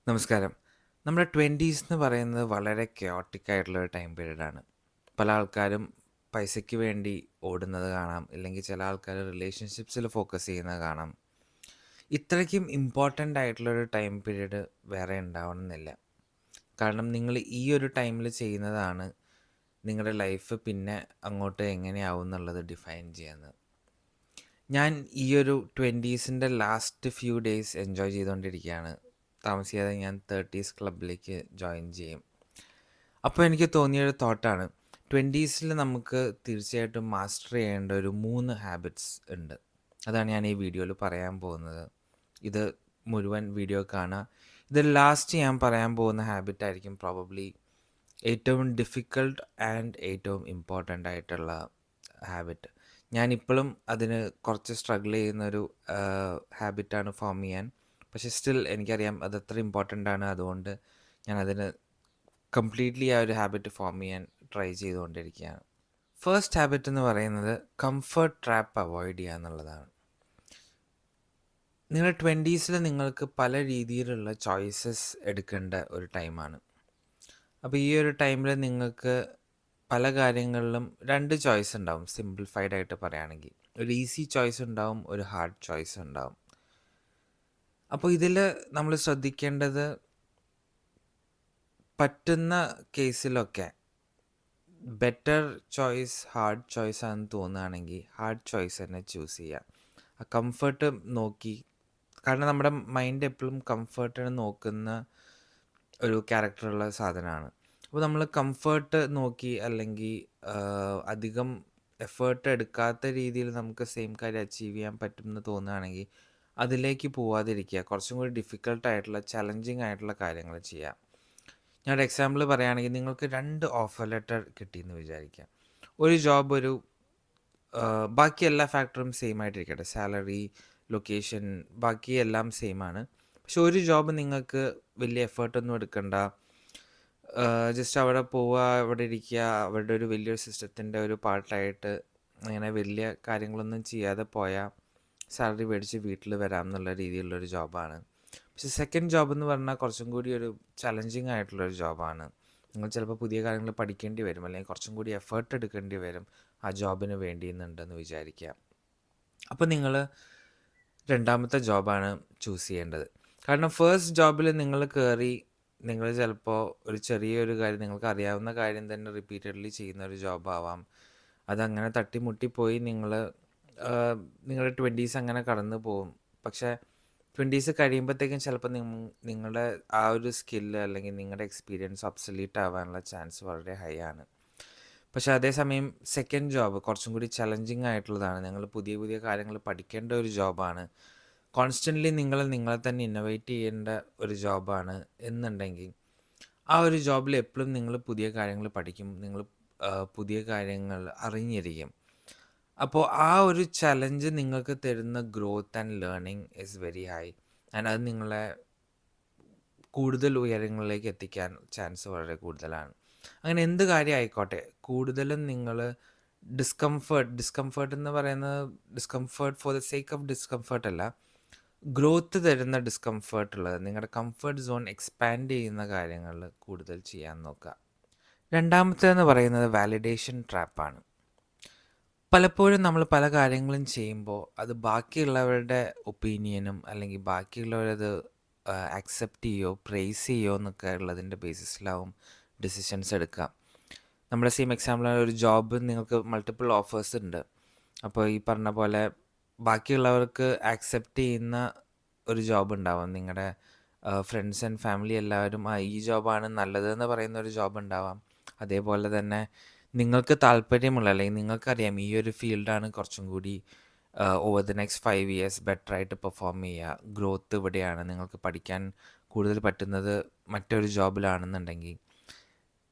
നമസ്കാരം. നമ്മുടെ 20s എന്ന് പറയുന്നത് വളരെ കയോട്ടിക് ആയിട്ടുള്ളൊരു ടൈം പീരീഡാണ്. പല ആൾക്കാരും പൈസയ്ക്ക് വേണ്ടി ഓടുന്നത് കാണാം. ഇല്ലെങ്കിൽ ചില ആൾക്കാർ റിലേഷൻഷിപ്സിൽ ഫോക്കസ് ചെയ്യുന്നത് കാണാം. ഇത്രയ്ക്കും ഇമ്പോർട്ടൻ്റ് ആയിട്ടുള്ളൊരു ടൈം പീരീഡ് വേറെ ഉണ്ടാവണമെന്നില്ല. കാരണം നിങ്ങൾ ഈ ഒരു ടൈമിൽ ചെയ്യുന്നതാണ് നിങ്ങളുടെ ലൈഫ് പിന്നെ അങ്ങോട്ട് എങ്ങനെയാവും എന്നുള്ളത് ഡിഫൈൻ ചെയ്യുന്നത്. ഞാൻ ഈ ഒരു 20സിൻ്റെ ലാസ്റ്റ് ഫ്യൂ ഡേയ്സ് എൻജോയ് ചെയ്തുകൊണ്ടിരിക്കുകയാണ്. താമസിയാതെ ഞാൻ 30s ക്ലബിലേക്ക് ജോയിൻ ചെയ്യും. അപ്പോൾ എനിക്ക് തോന്നിയൊരു തോട്ടാണ്, 20സിൽ നമുക്ക് തീർച്ചയായിട്ടും മാസ്റ്റർ ചെയ്യേണ്ട ഒരു 3 ഹാബിറ്റ്സ് ഉണ്ട്. അതാണ് ഞാൻ ഈ വീഡിയോയിൽ പറയാൻ പോകുന്നത്. ഇത് മുഴുവൻ വീഡിയോ കാണുക. ഇത് ലാസ്റ്റ് ഞാൻ പറയാൻ പോകുന്ന ഹാബിറ്റ് ആയിരിക്കും പ്രോബബ്ലി ഏറ്റവും ഡിഫിക്കൾട്ട് ആൻഡ് ഏറ്റവും ഇമ്പോർട്ടൻ്റ് ആയിട്ടുള്ള ഹാബിറ്റ്. ഞാനിപ്പോഴും അതിന് കുറച്ച് സ്ട്രഗിൾ ചെയ്യുന്നൊരു ഹാബിറ്റാണ് ഫോം ചെയ്യാൻ. പക്ഷേ സ്റ്റിൽ എനിക്കറിയാം അത് എത്ര ഇമ്പോർട്ടൻ്റ് ആണ്. അതുകൊണ്ട് ഞാൻ അതിന് കംപ്ലീറ്റ്ലി ആ ഒരു ഹാബിറ്റ് ഫോം ചെയ്യാൻ ട്രൈ ചെയ്തുകൊണ്ടിരിക്കുകയാണ്. ഫസ്റ്റ് ഹാബിറ്റ് എന്ന് പറയുന്നത് കംഫർട്ട് ട്രാപ്പ് അവോയ്ഡ് ചെയ്യുക എന്നുള്ളതാണ്. നിങ്ങളുടെ 20സിൽ നിങ്ങൾക്ക് പല രീതിയിലുള്ള ചോയ്സസ് എടുക്കേണ്ട ഒരു ടൈമാണ്. അപ്പോൾ ഈ ഒരു ടൈമിൽ നിങ്ങൾക്ക് പല കാര്യങ്ങളിലും 2 ചോയ്സ് ഉണ്ടാവും. സിംപ്ലിഫൈഡ് ആയിട്ട് പറയുകയാണെങ്കിൽ ഒരു ഈസി ചോയ്സ് ഉണ്ടാവും, ഒരു ഹാർഡ് ചോയ്സ് ഉണ്ടാവും. അപ്പോൾ ഇതിൽ നമ്മൾ ശ്രദ്ധിക്കേണ്ടത്, പറ്റുന്ന കേസിലൊക്കെ ബെറ്റർ ചോയ്സ് ഹാർഡ് ചോയ്സ് ആണെന്ന് തോന്നുകയാണെങ്കിൽ ഹാർഡ് ചോയ്സ് തന്നെ ചൂസ് ചെയ്യുക. ആ കംഫർട്ട് നോക്കി, കാരണം നമ്മുടെ മൈൻഡ് എപ്പോഴും കംഫർട്ടിന് നോക്കുന്ന ഒരു ക്യാരക്ടറുള്ള സാധനമാണ്. അപ്പോൾ നമ്മൾ കംഫർട്ട് നോക്കി അല്ലെങ്കിൽ അധികം എഫേർട്ട് എടുക്കാത്ത രീതിയിൽ നമുക്ക് സെയിം കാര്യം അച്ചീവ് ചെയ്യാൻ പറ്റുമെന്ന് തോന്നുകയാണെങ്കിൽ അതിലേക്ക് പോവാതിരിക്കുക. കുറച്ചും കൂടി ഡിഫിക്കൽട്ടായിട്ടുള്ള ചലഞ്ചിങ് ആയിട്ടുള്ള കാര്യങ്ങൾ ചെയ്യുക. ഞാനൊരു എക്സാമ്പിൾ പറയുകയാണെങ്കിൽ, നിങ്ങൾക്ക് 2 ഓഫർ ലെറ്റർ കിട്ടിയെന്ന് വിചാരിക്കുക. ഒരു ജോബ് ബാക്കി എല്ലാ ഫാക്ടറും സെയിം ആയിട്ടിരിക്കട്ടെ, സാലറി, ലൊക്കേഷൻ, ബാക്കി എല്ലാം സെയിം ആണ്. പക്ഷെ ഒരു ജോബ് നിങ്ങൾക്ക് വലിയ എഫേർട്ടൊന്നും എടുക്കണ്ട, ജസ്റ്റ് അവിടെ പോവുക, അവിടെ ഇരിക്കുക, അവരുടെ ഒരു വലിയൊരു സിസ്റ്റത്തിൻ്റെ ഒരു പാർട്ടായിട്ട് അങ്ങനെ വലിയ കാര്യങ്ങളൊന്നും ചെയ്യാതെ പോയാൽ സാലറി മേടിച്ച് വീട്ടിൽ വരാം എന്നുള്ള രീതിയിലുള്ളൊരു ജോബാണ്. പക്ഷെ സെക്കൻഡ് ജോബ് എന്ന് പറഞ്ഞാൽ കുറച്ചും കൂടി ഒരു ചലഞ്ചിങ് ആയിട്ടുള്ളൊരു ജോബാണ്. നിങ്ങൾ ചിലപ്പോൾ പുതിയ കാര്യങ്ങൾ പഠിക്കേണ്ടി വരും, അല്ലെങ്കിൽ കുറച്ചും കൂടി എഫേർട്ട് എടുക്കേണ്ടി വരും ആ ജോബിന് വേണ്ടിയെന്നുണ്ടെന്ന് വിചാരിക്കുക. അപ്പോൾ നിങ്ങൾ രണ്ടാമത്തെ ജോബാണ് ചൂസ് ചെയ്യേണ്ടത്. കാരണം ഫസ്റ്റ് ജോബിൽ നിങ്ങൾ കയറി നിങ്ങൾ ചിലപ്പോൾ ഒരു ചെറിയൊരു കാര്യം, നിങ്ങൾക്ക് അറിയാവുന്ന കാര്യം തന്നെ റിപ്പീറ്റഡ്ലി ചെയ്യുന്ന ഒരു ജോബാവാം. അതങ്ങനെ തട്ടിമുട്ടിപ്പോയി നിങ്ങളുടെ 20s അങ്ങനെ കടന്നു പോകും. പക്ഷേ 20s കഴിയുമ്പോഴത്തേക്കും ചിലപ്പോൾ നിങ്ങളുടെ ആ ഒരു സ്കില്ല് അല്ലെങ്കിൽ നിങ്ങളുടെ എക്സ്പീരിയൻസ് ഒബ്സൊലീറ്റ് ആവാനുള്ള ചാൻസ് വളരെ ഹൈ ആണ്. പക്ഷേ അതേസമയം സെക്കൻഡ് ജോബ് കുറച്ചും കൂടി ചലഞ്ചിങ് ആയിട്ടുള്ളതാണ്. നിങ്ങൾ പുതിയ പുതിയ കാര്യങ്ങൾ പഠിക്കേണ്ട ഒരു ജോബാണ്. കോൺസ്റ്റൻ്റ്ലി നിങ്ങളെ തന്നെ ഇന്നോവേറ്റ് ചെയ്യേണ്ട ഒരു ജോബാണ് എന്നുണ്ടെങ്കിൽ ആ ഒരു ജോബിൽ എപ്പോഴും നിങ്ങൾ പുതിയ കാര്യങ്ങൾ പഠിക്കും, നിങ്ങൾ പുതിയ കാര്യങ്ങൾ അറിഞ്ഞിരിക്കും. അപ്പോൾ ആ ഒരു ചലഞ്ച് നിങ്ങൾക്ക് തരുന്ന growth and learning is very high. And അത് നിങ്ങളെ കൂടുതൽ ഉയരങ്ങളിലേക്ക് എത്തിക്കാൻ ചാൻസ് വളരെ കൂടുതലാണ്. അങ്ങനെ എന്ത് കാര്യം ആയിക്കോട്ടെ, കൂടുതലും നിങ്ങൾ ഡിസ്കംഫേർട്ട് എന്ന് പറയുന്നത് discomfort for the sake of discomfort അല്ല, ഗ്രോത്ത് തരുന്ന ഡിസ്കംഫേർട്ട് ഉള്ളത്, നിങ്ങളുടെ കംഫർട്ട് സോൺ എക്സ്പാൻഡ് ചെയ്യുന്ന കാര്യങ്ങൾ കൂടുതൽ ചെയ്യാൻ നോക്കുക. രണ്ടാമത്തേതെന്ന് പറയുന്നത് വാലിഡേഷൻ ട്രാപ്പാണ്. പലപ്പോഴും നമ്മൾ പല കാര്യങ്ങളും ചെയ്യുമ്പോൾ അത് ബാക്കിയുള്ളവരുടെ ഒപ്പീനിയനും അല്ലെങ്കിൽ ബാക്കിയുള്ളവരത് ആക്സെപ്റ്റ് ചെയ്യുമോ പ്രൈസ് ചെയ്യുമോ എന്നൊക്കെ ഉള്ളതിൻ്റെ ബേസിസിലാവും ഡിസിഷൻസ് എടുക്കുക. നമ്മുടെ സെയിം എക്സാമ്പിൾ, ഒരു ജോബ് നിങ്ങൾക്ക് മൾട്ടിപ്പിൾ ഓഫേഴ്സ് ഉണ്ട്. അപ്പോൾ ഈ പറഞ്ഞ പോലെ ബാക്കിയുള്ളവർക്ക് ആക്സെപ്റ്റ് ചെയ്യുന്ന ഒരു ജോബ് ഉണ്ടാവാം. നിങ്ങളുടെ ഫ്രണ്ട്സ് ആൻഡ് ഫാമിലി എല്ലാവരും ഈ ജോബാണ് നല്ലതെന്ന് പറയുന്ന ഒരു ജോബ് ഉണ്ടാവാം. അതേപോലെ തന്നെ നിങ്ങൾക്ക് താല്പര്യമുള്ള അല്ലെങ്കിൽ നിങ്ങൾക്കറിയാം ഈ ഒരു ഫീൽഡാണ് കുറച്ചും കൂടി ഓവർ ദ നെക്സ്റ്റ് 5 years ബെറ്ററായിട്ട് പെർഫോം ചെയ്യുക, ഗ്രോത്ത് ഇവിടെയാണ്, നിങ്ങൾക്ക് പഠിക്കാൻ കൂടുതൽ പറ്റുന്നത് മറ്റൊരു ജോബിലാണെന്നുണ്ടെങ്കിൽ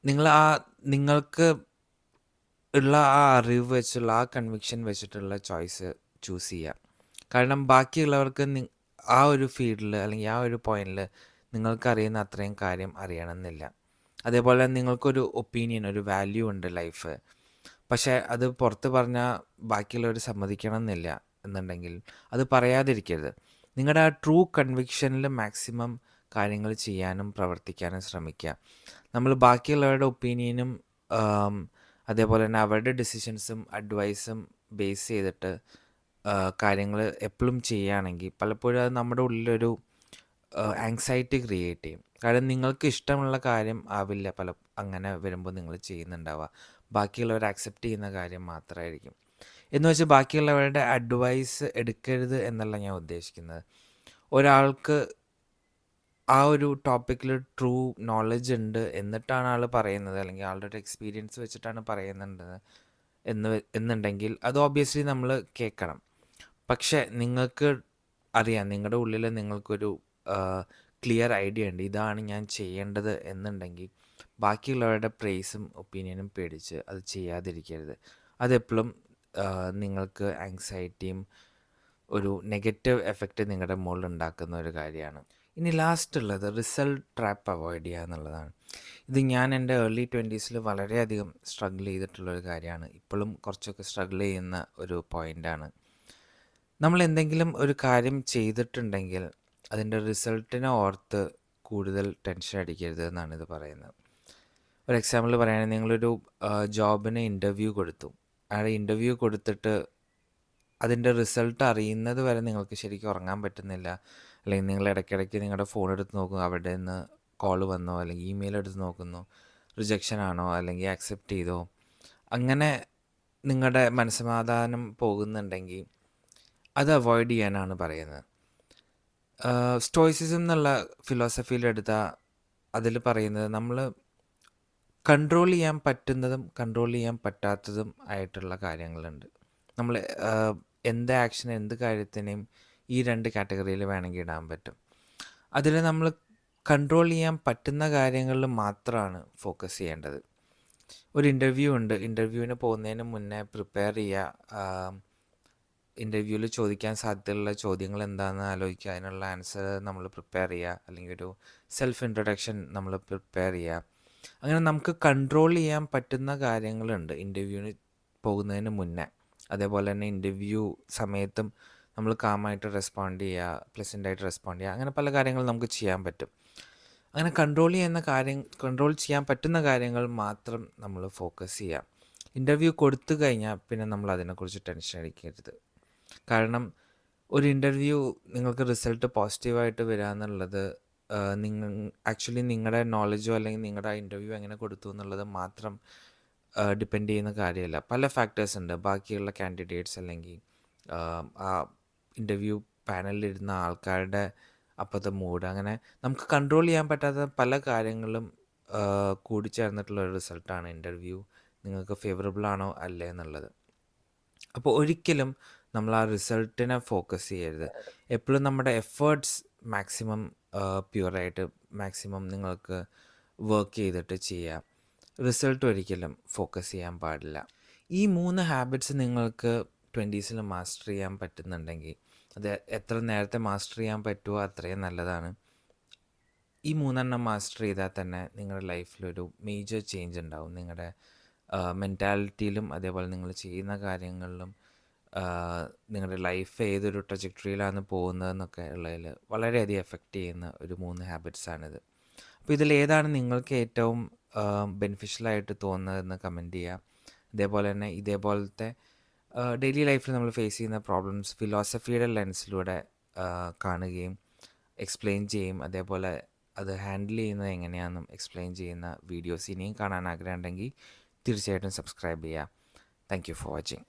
നിങ്ങൾക്ക് ഉള്ള ആ അറിവ് വെച്ചുള്ള ആ കൺവിക്ഷൻ വെച്ചിട്ടുള്ള ചോയ്സ് ചൂസ് ചെയ്യുക. കാരണം ബാക്കിയുള്ളവർക്ക് ആ ഒരു ഫീൽഡിൽ അല്ലെങ്കിൽ ആ ഒരു പോയിന്റിൽ നിങ്ങൾക്കറിയുന്ന അത്രയും കാര്യം അറിയണമെന്നില്ല. അതേപോലെ നിങ്ങൾക്കൊരു ഒപ്പീനിയൻ, ഒരു വാല്യൂ ഉണ്ട് ലൈഫ്, പക്ഷേ അത് പുറത്ത് പറഞ്ഞാൽ ബാക്കിയുള്ളവർ സമ്മതിക്കണം എന്നില്ല എന്നുണ്ടെങ്കിൽ അത് പറയാതിരിക്കരുത്. നിങ്ങളുടെ ആ ട്രൂ കൺവിക്ഷനിൽ മാക്സിമം കാര്യങ്ങൾ ചെയ്യാനും പ്രവർത്തിക്കാനും ശ്രമിക്കുക. നമ്മൾ ബാക്കിയുള്ളവരുടെ ഒപ്പീനിയനും അതേപോലെ തന്നെ അവരുടെ ഡിസിഷൻസും അഡ്വൈസും ബേസ് ചെയ്തിട്ട് കാര്യങ്ങൾ എപ്പോഴും ചെയ്യുകയാണെങ്കിൽ പലപ്പോഴും അത് നമ്മുടെ ഉള്ളിലൊരു ആങ്സൈറ്റി ക്രിയേറ്റ് ചെയ്യും. കാരണം നിങ്ങൾക്ക് ഇഷ്ടമുള്ള കാര്യം ആവില്ല അങ്ങനെ വരുമ്പോൾ നിങ്ങൾ ചെയ്യുന്നുണ്ടാവുക. ബാക്കിയുള്ളവർ അക്സെപ്റ്റ് ചെയ്യുന്ന കാര്യം മാത്രമായിരിക്കും. എന്ന് വെച്ചാൽ ബാക്കിയുള്ളവരുടെ അഡ്വൈസ് എടുക്കരുത് എന്നല്ല ഞാൻ ഉദ്ദേശിക്കുന്നത്. ഒരാൾക്ക് ആ ഒരു ടോപ്പിക്കിൽ ട്രൂ നോളജ് ഉണ്ട് എന്നിട്ടാണ് ആൾ പറയുന്നത്, അല്ലെങ്കിൽ ആളുടെ ഒരു എക്സ്പീരിയൻസ് വെച്ചിട്ടാണ് പറയുന്നുണ്ട് എന്നുണ്ടെങ്കിൽ അത് ഓബ്വിയസ്ലി നമ്മൾ കേൾക്കണം. പക്ഷേ നിങ്ങൾക്ക് അറിയാം, നിങ്ങളുടെ ഉള്ളിൽ നിങ്ങൾക്കൊരു ക്ലിയർ ഐഡിയ ഉണ്ട്, ഇതാണ് ഞാൻ ചെയ്യേണ്ടത് എന്നുണ്ടെങ്കിൽ ബാക്കിയുള്ളവരുടെ പ്രൈസും ഒപ്പീനിയനും പേടിച്ച് അത് ചെയ്യാതിരിക്കരുത്. അതെപ്പോഴും നിങ്ങൾക്ക് ആങ്സൈറ്റിയും ഒരു നെഗറ്റീവ് എഫക്റ്റ് നിങ്ങളുടെ മുകളിൽ ഉണ്ടാക്കുന്ന ഒരു കാര്യമാണ്. ഇനി ലാസ്റ്റ് ഉള്ളത് റിസൾട്ട് ട്രാപ്പ് അവോയ്ഡ് ചെയ്യുക എന്നുള്ളതാണ്. ഇത് ഞാൻ എൻ്റെ ഏർലി 20s വളരെയധികം സ്ട്രഗിൾ ചെയ്തിട്ടുള്ളൊരു കാര്യമാണ്. ഇപ്പോഴും കുറച്ചൊക്കെ സ്ട്രഗിൾ ചെയ്യുന്ന ഒരു പോയിൻ്റാണ്. നമ്മൾ എന്തെങ്കിലും ഒരു കാര്യം ചെയ്തിട്ടുണ്ടെങ്കിൽ അതിൻ്റെ റിസൾട്ടിനെ ഓർത്ത് കൂടുതൽ ടെൻഷൻ അടിക്കരുത് എന്നാണ് ഇത് പറയുന്നത്. ഒരു എക്സാമ്പിൾ പറയുകയാണെങ്കിൽ നിങ്ങളൊരു ജോബിന് ഇൻ്റർവ്യൂ കൊടുത്തു. ആ ഇൻ്റർവ്യൂ കൊടുത്തിട്ട് അതിൻ്റെ റിസൾട്ട് അറിയുന്നത് വരെ നിങ്ങൾക്ക് ശരിക്കും ഉറങ്ങാൻ പറ്റുന്നില്ല. അല്ലെങ്കിൽ നിങ്ങൾ ഇടയ്ക്കിടയ്ക്ക് നിങ്ങളുടെ ഫോൺ എടുത്ത് നോക്കും, അവിടെ നിന്ന് കോൾ വന്നോ, അല്ലെങ്കിൽ ഇമെയിൽ എടുത്ത് നോക്കുന്നു, റിജക്ഷൻ ആണോ അല്ലെങ്കിൽ ആക്സെപ്റ്റ് ചെയ്തോ, അങ്ങനെ നിങ്ങളുടെ മനസ്സമാധാനം പോകുന്നുണ്ടെങ്കിൽ അത് അവോയ്ഡ് ചെയ്യാനാണ് പറയുന്നത്. സ്റ്റോയിസിസം എന്നുള്ള ഫിലോസഫിയിലെടുത്താൽ അതിൽ പറയുന്നത് നമ്മൾ കൺട്രോൾ ചെയ്യാൻ പറ്റുന്നതും കൺട്രോൾ ചെയ്യാൻ പറ്റാത്തതും ആയിട്ടുള്ള കാര്യങ്ങളുണ്ട്. നമ്മൾ എന്ത് ആക്ഷൻ എന്ത് കാര്യത്തിനെയും ഈ 2 കാറ്റഗറിയിൽ വേണമെങ്കിൽ ഇടാൻ പറ്റും. അതിൽ നമ്മൾ കൺട്രോൾ ചെയ്യാൻ പറ്റുന്ന കാര്യങ്ങളിൽ മാത്രമാണ് ഫോക്കസ് ചെയ്യേണ്ടത്. ഒരു ഇൻ്റർവ്യൂ ഉണ്ട്, ഇൻ്റർവ്യൂവിന് പോകുന്നതിന് മുന്നേ പ്രിപ്പയർ ചെയ്യുക, ഇൻ്റർവ്യൂവിൽ ചോദിക്കാൻ സാധ്യതയുള്ള ചോദ്യങ്ങൾ എന്താണെന്ന് ആലോചിക്കുക, അതിനുള്ള ആൻസർ നമ്മൾ പ്രിപ്പയർ ചെയ്യുക, അല്ലെങ്കിൽ ഒരു സെൽഫ് ഇൻട്രൊഡക്ഷൻ നമ്മൾ പ്രിപ്പയർ ചെയ്യുക. അങ്ങനെ നമുക്ക് കൺട്രോൾ ചെയ്യാൻ പറ്റുന്ന കാര്യങ്ങളുണ്ട് ഇൻ്റർവ്യൂവിന് പോകുന്നതിന് മുന്നേ. അതേപോലെ തന്നെ ഇൻ്റർവ്യൂ സമയത്തും നമ്മൾ കാമായിട്ട് റെസ്പോണ്ട് ചെയ്യുക, പ്ലസൻ്റായിട്ട് റെസ്പോണ്ട് ചെയ്യുക, അങ്ങനെ പല കാര്യങ്ങളും നമുക്ക് ചെയ്യാൻ പറ്റും. അങ്ങനെ കൺട്രോൾ ചെയ്യാൻ പറ്റുന്ന കാര്യങ്ങൾ മാത്രം നമ്മൾ ഫോക്കസ് ചെയ്യുക. ഇൻ്റർവ്യൂ കൊടുത്തു കഴിഞ്ഞാൽ പിന്നെ നമ്മൾ അതിനെക്കുറിച്ച് ടെൻഷൻ അടിക്കരുത്. കാരണം ഒരു ഇൻ്റർവ്യൂ നിങ്ങൾക്ക് റിസൾട്ട് പോസിറ്റീവായിട്ട് വരിക എന്നുള്ളത് ആക്ച്വലി നിങ്ങളുടെ നോളജോ അല്ലെങ്കിൽ നിങ്ങളുടെ ആ ഇൻ്റർവ്യൂ എങ്ങനെ കൊടുത്തു എന്നുള്ളത് മാത്രം ഡിപ്പെൻഡ് ചെയ്യുന്ന കാര്യമല്ല. പല ഫാക്ടേഴ്സ് ഉണ്ട്. ബാക്കിയുള്ള കാൻഡിഡേറ്റ്സ് അല്ലെങ്കിൽ ആ ഇൻ്റർവ്യൂ പാനലിലിരുന്ന ആൾക്കാരുടെ അപ്പോഴത്തെ മൂഡ്, അങ്ങനെ നമുക്ക് കൺട്രോൾ ചെയ്യാൻ പറ്റാത്ത പല കാര്യങ്ങളും കൂടിച്ചേർന്നിട്ടുള്ള ഒരു റിസൾട്ടാണ് ഇൻ്റർവ്യൂ നിങ്ങൾക്ക് ഫേവറബിൾ ആണോ അല്ലേ എന്നുള്ളത്. അപ്പോൾ ഒരിക്കലും നമ്മൾ ആ റിസൾട്ടിനെ ഫോക്കസ് ചെയ്യരുത്. എപ്പോഴും നമ്മുടെ എഫേർട്സ് മാക്സിമം പ്യുവറായിട്ട് മാക്സിമം നിങ്ങൾക്ക് വർക്ക് ചെയ്തിട്ട് ചെയ്യുക. റിസൾട്ട് ഒരിക്കലും ഫോക്കസ് ചെയ്യാൻ പാടില്ല. ഈ 3 ഹാബിറ്റ്സ് നിങ്ങൾക്ക് 20s മാസ്റ്റർ ചെയ്യാൻ പറ്റുന്നുണ്ടെങ്കിൽ, അത് എത്ര നേരത്തെ മാസ്റ്റർ ചെയ്യാൻ പറ്റുമോ അത്രയും നല്ലതാണ്. ഈ 3 മാസ്റ്റർ ചെയ്താൽ തന്നെ നിങ്ങളുടെ ലൈഫിലൊരു മേജർ ചേഞ്ച് ഉണ്ടാവും. നിങ്ങളുടെ മെൻറ്റാലിറ്റിയിലും അതേപോലെ നിങ്ങൾ ചെയ്യുന്ന കാര്യങ്ങളിലും നിങ്ങളുടെ ലൈഫ് ഏതൊരു ട്രജക്ടറിയിലാണ് പോകുന്നതെന്നൊക്കെ ഉള്ളതിൽ വളരെയധികം എഫക്റ്റ് ചെയ്യുന്ന ഒരു 3 ഹാബിറ്റ്സാണിത്. അപ്പോൾ ഇതിലേതാണ് നിങ്ങൾക്ക് ഏറ്റവും ബെനിഫിഷ്യലായിട്ട് തോന്നുന്നതെന്ന് കമൻറ്റ് ചെയ്യുക. അതേപോലെ തന്നെ ഇതേപോലത്തെ ഡെയിലി ലൈഫിൽ നമ്മൾ ഫേസ് ചെയ്യുന്ന പ്രോബ്ലംസ് ഫിലോസഫിയുടെ ലെൻസിലൂടെ കാണുകയും എക്സ്പ്ലെയിൻ ചെയ്യും, അതേപോലെ അത് ഹാൻഡിൽ ചെയ്യുന്നത് എങ്ങനെയാണെന്നും എക്സ്പ്ലെയിൻ ചെയ്യുന്ന വീഡിയോസ് ഇനിയും കാണാൻ ആഗ്രഹമുണ്ടെങ്കിൽ തീർച്ചയായിട്ടും സബ്സ്ക്രൈബ് ചെയ്യുക. Thank you for watching.